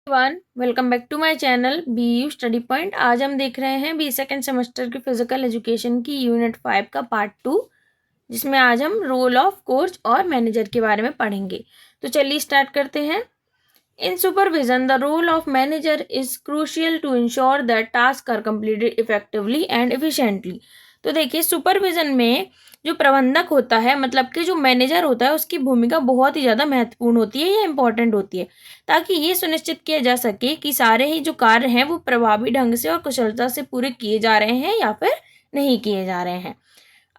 One welcome back to my channel B U study point. आज हम देख रहे हैं बी सेकेंड सेमेस्टर की फिजिकल एजुकेशन की यूनिट 5 का पार्ट 2, जिसमें आज हम रोल ऑफ कोच और मैनेजर के बारे में पढ़ेंगे। तो चलिए स्टार्ट करते हैं। In supervision the role of manager is crucial to ensure that task are completed effectively and efficiently. तो देखिए, सुपरविजन में जो प्रबंधक होता है, मतलब कि जो मैनेजर होता है, उसकी भूमिका बहुत ही ज़्यादा महत्वपूर्ण होती है या इम्पॉर्टेंट होती है, ताकि ये सुनिश्चित किया जा सके कि सारे ही जो कार्य हैं वो प्रभावी ढंग से और कुशलता से पूरे किए जा रहे हैं या फिर नहीं किए जा रहे हैं।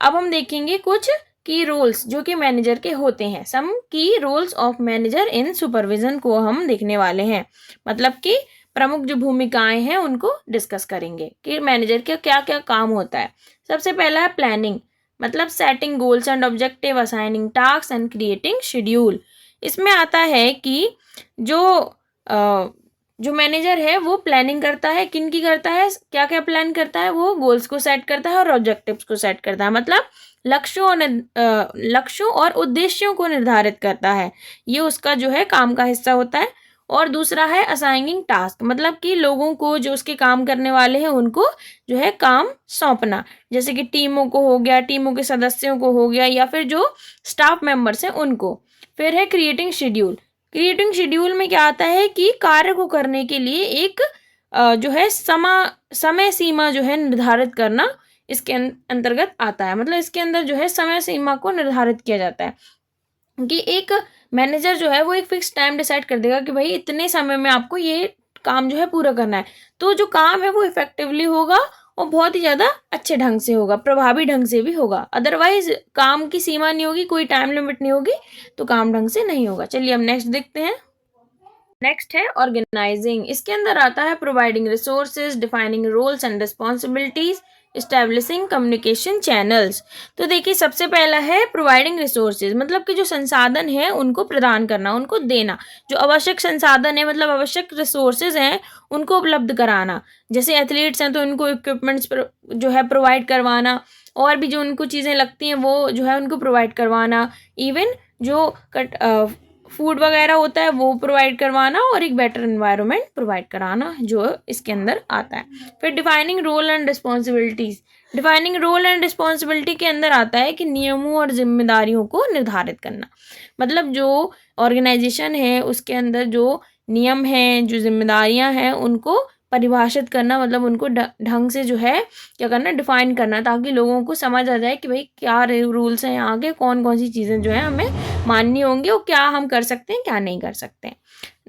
अब हम देखेंगे कुछ की रोल्स जो कि मैनेजर के होते हैं। सम की roles of manager in supervision को हम देखने वाले हैं, मतलब कि प्रमुख जो भूमिकाएं हैं उनको डिस्कस करेंगे कि मैनेजर का क्या क्या काम होता है। सबसे पहला है प्लानिंग, मतलब setting goals and objective, assigning task and creating schedule. इसमें आता है कि जो जो मैनेजर है वो प्लानिंग करता है। किन की करता है, क्या क्या प्लान करता है? वो गोल्स को सेट करता है और ऑब्जेक्टिव्स को सेट करता है, मतलब लक्ष्यों और उद्देश्यों को निर्धारित करता है। ये उसका जो है काम का हिस्सा होता है। और दूसरा है असाइनिंग टास्क, मतलब कि लोगों को जो उसके काम करने वाले हैं उनको जो है काम सौंपना, जैसे कि टीमों को हो गया, टीमों के सदस्यों को हो गया, या फिर जो स्टाफ मेंबर्स हैं उनको। फिर है क्रिएटिंग शेड्यूल। क्रिएटिंग शेड्यूल में क्या आता है कि कार्य को करने के लिए एक जो है समय सीमा जो है निर्धारित करना इसके अंतर्गत आता है। मतलब इसके अंदर जो है समय सीमा को निर्धारित किया जाता है कि एक मैनेजर जो है वो एक फिक्स टाइम डिसाइड कर देगा कि भाई इतने समय में आपको ये काम जो है पूरा करना है, तो जो काम है वो इफेक्टिवली होगा और बहुत ही ज़्यादा अच्छे ढंग से होगा, प्रभावी ढंग से भी होगा। अदरवाइज काम की सीमा नहीं होगी, कोई टाइम लिमिट नहीं होगी, तो काम ढंग से नहीं होगा। चलिए हम नेक्स्ट देखते हैं। नेक्स्ट है ऑर्गेनाइजिंग। इसके अंदर आता है providing resources, defining roles and responsibilities, establishing communication channels. तो देखिए, सबसे पहला है प्रोवाइडिंग रिसोर्सेज, मतलब कि जो संसाधन है उनको प्रदान करना, उनको देना। जो आवश्यक संसाधन है, मतलब आवश्यक रिसोर्सेज हैं, उनको उपलब्ध कराना। जैसे एथलीट्स हैं तो उनको इक्विपमेंट्स जो है प्रोवाइड करवाना, और भी जो उनको चीज़ें लगती हैं वो जो है उनको प्रोवाइड करवाना। इवन जो फूड वगैरह होता है वो प्रोवाइड करवाना, और एक बेटर एनवायरनमेंट प्रोवाइड कराना जो इसके अंदर आता है। फिर defining role and responsibilities. Defining role and responsibility के अंदर आता है कि नियमों और जिम्मेदारियों को निर्धारित करना, मतलब जो ऑर्गेनाइजेशन है उसके अंदर जो नियम हैं, जो जिम्मेदारियां हैं, उनको परिभाषित करना, मतलब उनको ढंग से जो है क्या करना, डिफाइन करना, ताकि लोगों को समझ आ जाए कि भाई क्या रूल्स हैं यहाँ के, कौन कौन सी चीज़ें जो है हमें माननी होंगी और क्या हम कर सकते हैं, क्या नहीं कर सकते हैं।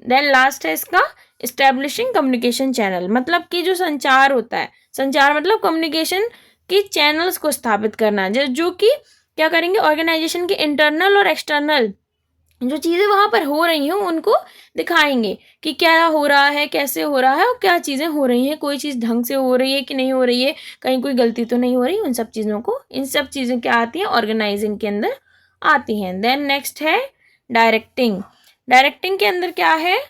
देन लास्ट है इसका इस्टेब्लिशिंग कम्युनिकेशन चैनल, मतलब कि जो संचार होता है, संचार मतलब कम्युनिकेशन की चैनल्स को स्थापित करना, जो कि क्या करेंगे, ऑर्गेनाइजेशन के इंटरनल और एक्सटर्नल जो चीज़ें वहाँ पर हो रही हैं उनको दिखाएंगे कि क्या हो रहा है, कैसे हो रहा है और क्या चीज़ें हो रही हैं, कोई चीज़ ढंग से हो रही है कि नहीं हो रही है, कहीं कोई गलती तो नहीं हो रही। उन सब चीज़ों को, इन सब चीज़ें क्या आती हैं, ऑर्गेनाइजिंग के अंदर आती हैं। देन नेक्स्ट है डायरेक्टिंग। डायरेक्टिंग के अंदर क्या है,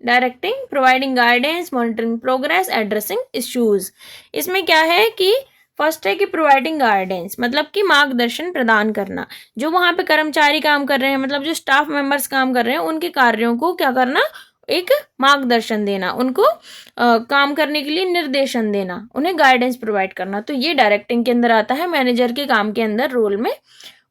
directing providing guidance, monitoring progress, addressing issues. इसमें क्या है कि फर्स्ट है कि प्रोवाइडिंग गाइडेंस, मतलब कि मार्गदर्शन प्रदान करना। जो वहाँ पे कर्मचारी काम कर रहे हैं, मतलब जो स्टाफ मेंबर्स काम कर रहे हैं, उनके कार्यों को क्या करना, एक मार्गदर्शन देना, उनको काम करने के लिए निर्देशन देना, उन्हें गाइडेंस प्रोवाइड करना। तो ये डायरेक्टिंग के अंदर आता है मैनेजर के काम के अंदर, रोल में।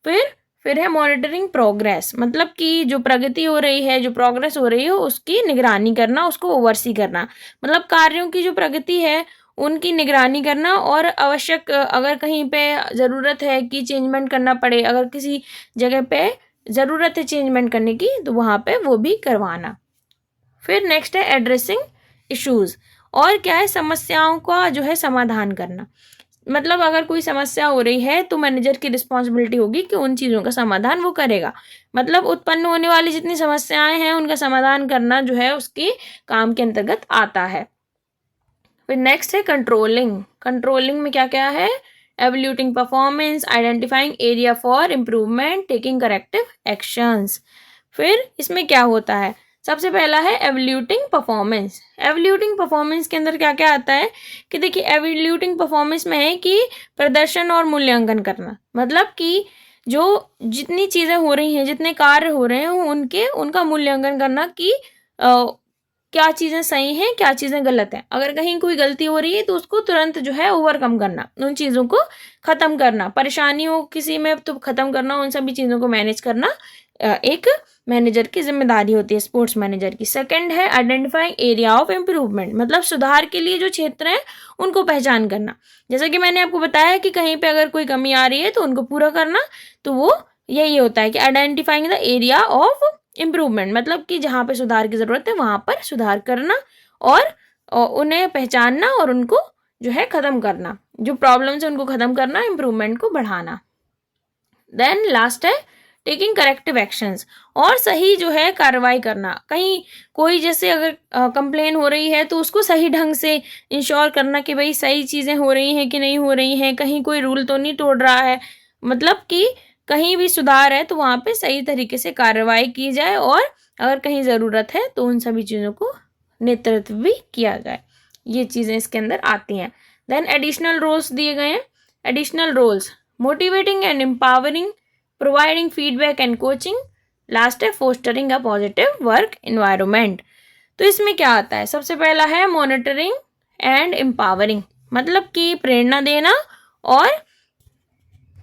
फिर है मॉनिटरिंग प्रोग्रेस, मतलब कि जो प्रगति हो रही है, जो प्रोग्रेस हो रही है उसकी निगरानी करना, उसको ओवरसी करना, मतलब कार्यों की जो प्रगति है उनकी निगरानी करना, और आवश्यक अगर कहीं पे ज़रूरत है कि चेंजमेंट करना पड़े, अगर किसी जगह पे ज़रूरत है चेंजमेंट करने की, तो वहाँ पे वो भी करवाना। फिर नेक्स्ट है एड्रेसिंग इश्यूज़, और क्या है, समस्याओं का जो है समाधान करना, मतलब अगर कोई समस्या हो रही है तो मैनेजर की रिस्पॉन्सिबिलिटी होगी कि उन चीज़ों का समाधान वो करेगा, मतलब उत्पन्न होने वाली जितनी समस्याएं हैं उनका समाधान करना जो है उसके काम के अंतर्गत आता है। फिर नेक्स्ट है कंट्रोलिंग। कंट्रोलिंग में क्या क्या है, evaluating performance, identifying area for improvement, taking corrective actions. फिर इसमें क्या होता है, सबसे पहला है एवल्यूटिंग परफॉर्मेंस। एवल्यूटिंग परफॉर्मेंस के अंदर क्या क्या आता है कि देखिए, एवल्यूटिंग परफॉर्मेंस में है कि प्रदर्शन और मूल्यांकन करना, मतलब कि जो जितनी चीज़ें हो रही हैं, जितने कार्य हो रहे हैं उनका मूल्यांकन करना कि क्या चीज़ें सही हैं, क्या चीज़ें गलत हैं। अगर कहीं कोई गलती हो रही है तो उसको तुरंत जो है ओवरकम करना, उन चीज़ों को ख़त्म करना, परेशानी हो किसी में तो ख़त्म करना, उन सभी चीज़ों को मैनेज करना एक मैनेजर की जिम्मेदारी होती है, स्पोर्ट्स मैनेजर की। सेकंड है आइडेंटिफाइंग एरिया ऑफ इम्प्रूवमेंट, मतलब सुधार के लिए जो क्षेत्र हैं उनको पहचान करना। जैसा कि मैंने आपको बताया कि कहीं पे अगर कोई कमी आ रही है तो उनको पूरा करना, तो वो यही होता है कि identifying the area of improvement, मतलब कि जहाँ पे सुधार की ज़रूरत है वहाँ पर सुधार करना और उन्हें पहचानना और उनको जो है ख़त्म करना, जो प्रॉब्लम्स है उनको ख़त्म करना, इम्प्रूवमेंट को बढ़ाना। देन लास्ट है टेकिंग करेक्टिव एक्शंस, और सही जो है कार्रवाई करना। कहीं कोई जैसे अगर कंप्लेन हो रही है तो उसको सही ढंग से इंश्योर करना कि भाई सही चीज़ें हो रही हैं कि नहीं हो रही हैं, कहीं कोई रूल तो नहीं तोड़ रहा है, मतलब कि कहीं भी सुधार है तो वहाँ पे सही तरीके से कार्रवाई की जाए, और अगर कहीं ज़रूरत है तो उन सभी चीज़ों को नेतृत्व भी किया जाए। ये चीज़ें इसके अंदर आती हैं। देन एडिशनल रोल्स दिए गए हैं। Additional roles motivating and empowering, providing feedback and coaching, last है fostering a positive work environment. तो इसमें क्या आता है, सबसे पहला है मॉनिटरिंग एंड एम्पावरिंग, मतलब कि प्रेरणा देना और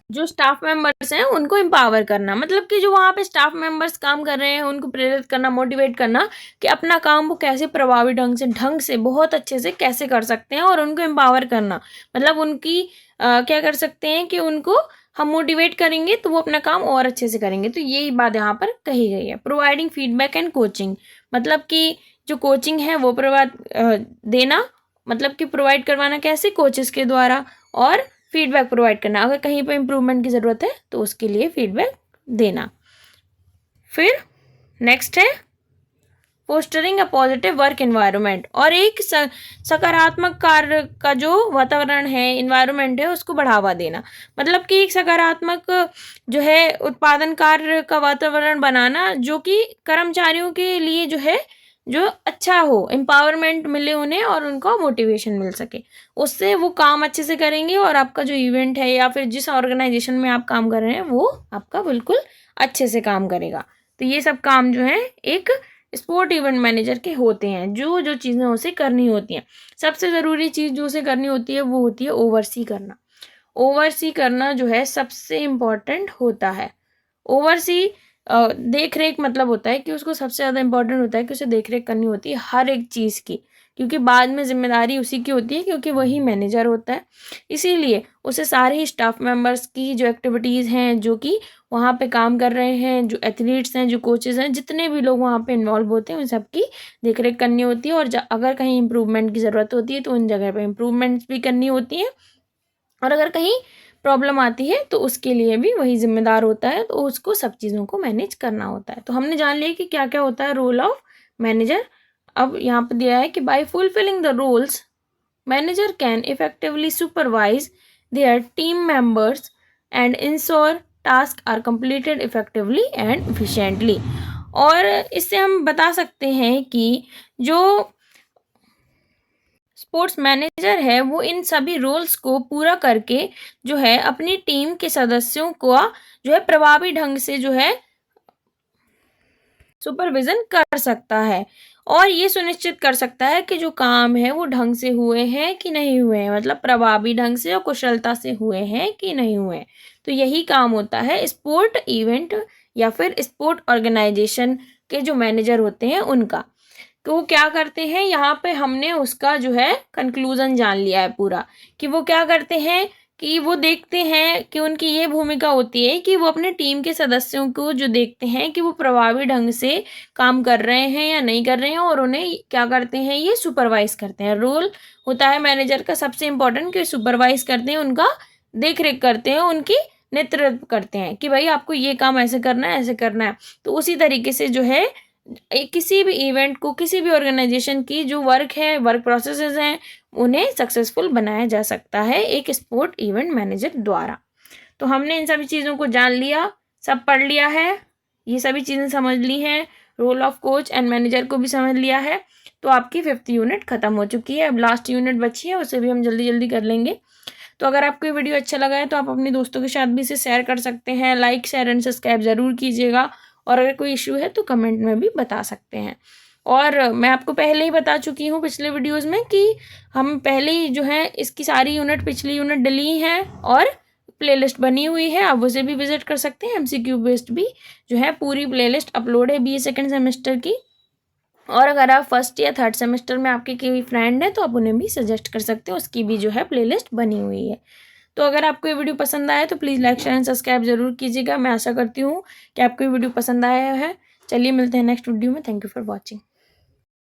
जो स्टाफ मेंबर्स हैं उनको एम्पावर करना, मतलब कि जो वहाँ पे स्टाफ मेंबर्स काम कर रहे हैं उनको प्रेरित करना, मोटिवेट करना कि अपना काम वो कैसे प्रभावी ढंग से बहुत अच्छे से कैसे कर सकते हैं, और उनको एम्पावर करना, मतलब उनकी क्या कर सकते हैं कि उनको हम मोटिवेट करेंगे तो वो अपना काम और अच्छे से करेंगे। तो यही बात यहाँ पर कही गई है। प्रोवाइडिंग फीडबैक एंड कोचिंग, मतलब कि जो कोचिंग है वो देना, मतलब कि प्रोवाइड करवाना कैसे, कोचेस के द्वारा, और फीडबैक प्रोवाइड करना, अगर कहीं पर इम्प्रूवमेंट की ज़रूरत है तो उसके लिए फीडबैक देना। फिर नेक्स्ट है fostering a positive work environment, और एक सकारात्मक कार्य का जो वातावरण है, एनवायरनमेंट है, उसको बढ़ावा देना, मतलब कि एक सकारात्मक जो है उत्पादन कार्य का वातावरण बनाना, जो कि कर्मचारियों के लिए जो है जो अच्छा हो, एम्पावरमेंट मिले उन्हें और उनको मोटिवेशन मिल सके, उससे वो काम अच्छे से करेंगे और आपका जो इवेंट है या फिर जिस ऑर्गेनाइजेशन में आप काम कर रहे हैं वो आपका बिल्कुल अच्छे से काम करेगा। तो ये सब काम जो है एक स्पोर्ट इवेंट मैनेजर के होते हैं, जो जो चीज़ें उसे करनी होती हैं। सबसे ज़रूरी चीज़ जो उसे करनी होती है वो होती है ओवरसी करना। ओवरसी करना जो है सबसे इम्पॉर्टेंट होता है। ओवरसी देख रेख मतलब होता है कि उसको सबसे ज़्यादा इम्पॉर्टेंट होता है कि उसे देख रेख करनी होती है हर एक चीज़ की, क्योंकि बाद में जिम्मेदारी उसी की होती है, क्योंकि वही मैनेजर होता है। इसीलिए उसे सारे ही स्टाफ मेंबर्स की जो एक्टिविटीज़ हैं, जो कि वहाँ पे काम कर रहे हैं, जो एथलीट्स हैं, जो कोचेज़ हैं, जितने भी लोग वहाँ पे इन्वॉल्व होते हैं, उन सब की देख रेख करनी होती है। और अगर कहीं इम्प्रूवमेंट की ज़रूरत होती है तो उन जगह पर इम्प्रूवमेंट्स भी करनी होती हैं, और अगर कहीं प्रॉब्लम आती है तो उसके लिए भी वही जिम्मेदार होता है, तो उसको सब चीज़ों को मैनेज करना होता है। तो हमने जान लिया कि क्या क्या होता है रोल ऑफ मैनेजर। अब यहाँ पर दिया है कि by fulfilling the roles manager can effectively supervise their team members and ensure task are completed effectively and efficiently. और इससे हम बता सकते हैं कि जो स्पोर्ट्स मैनेजर है वो इन सभी रोल्स को पूरा करके जो है अपनी टीम के सदस्यों को जो है प्रभावी ढंग से जो है सुपरविजन कर सकता है, और ये सुनिश्चित कर सकता है कि जो काम है वो ढंग से हुए हैं कि नहीं हुए हैं, मतलब प्रभावी ढंग से और कुशलता से हुए हैं कि नहीं हुए हैं। तो यही काम होता है स्पोर्ट इवेंट या फिर स्पोर्ट ऑर्गेनाइजेशन के जो मैनेजर होते हैं उनका। तो वो क्या करते हैं, यहाँ पे हमने उसका जो है कंक्लूजन जान लिया है पूरा, कि वो क्या करते हैं कि वो देखते हैं कि उनकी ये भूमिका होती है कि वो अपने टीम के सदस्यों को जो देखते हैं कि वो प्रभावी ढंग से काम कर रहे हैं या नहीं कर रहे हैं, और उन्हें क्या करते हैं, ये सुपरवाइज करते हैं। रोल होता है मैनेजर का सबसे इम्पोर्टेंट कि सुपरवाइज करते हैं, उनका देख रेख करते हैं, उनकी नेतृत्व करते हैं कि भाई आपको ये काम ऐसे करना है, ऐसे करना है। तो उसी तरीके से जो है किसी भी इवेंट को, किसी भी ऑर्गेनाइजेशन की जो वर्क है, वर्क प्रोसेसेस हैं, उन्हें सक्सेसफुल बनाया जा सकता है एक स्पोर्ट इवेंट मैनेजर द्वारा। तो हमने इन सभी चीज़ों को जान लिया, सब पढ़ लिया है, ये सभी चीज़ें समझ ली हैं, role of coach and manager को भी समझ लिया है। तो आपकी 5th यूनिट खत्म हो चुकी है। अब लास्ट यूनिट बची है, उसे भी हम जल्दी जल्दी कर लेंगे। तो अगर आपको ये वीडियो अच्छा लगा है तो आप अपने दोस्तों के साथ भी इसे शेयर कर सकते हैं। लाइक शेयर एंड सब्सक्राइब ज़रूर कीजिएगा, और अगर कोई इशू है तो कमेंट में भी बता सकते हैं। और मैं आपको पहले ही बता चुकी हूँ पिछले वीडियोज़ में कि हम पहले ही जो है इसकी सारी यूनिट, पिछली यूनिट डली हैं और प्लेलिस्ट बनी हुई है, आप उसे भी विजिट कर सकते हैं। MCQ बेस्ड भी जो है पूरी प्लेलिस्ट अपलोड है BA सेकेंड सेमेस्टर की। और अगर आप फर्स्ट या थर्ड सेमेस्टर में आपके कोई फ्रेंड है तो आप उन्हें भी सजेस्ट कर सकते हो, उसकी भी जो है प्लेलिस्ट बनी हुई है। तो अगर आपको ये वीडियो पसंद आया तो please like share and subscribe जरूर कीजिएगा। मैं आशा करती हूँ कि आपको ये वीडियो पसंद आया है। चलिए मिलते हैं नेक्स्ट वीडियो में। Thank you for watching.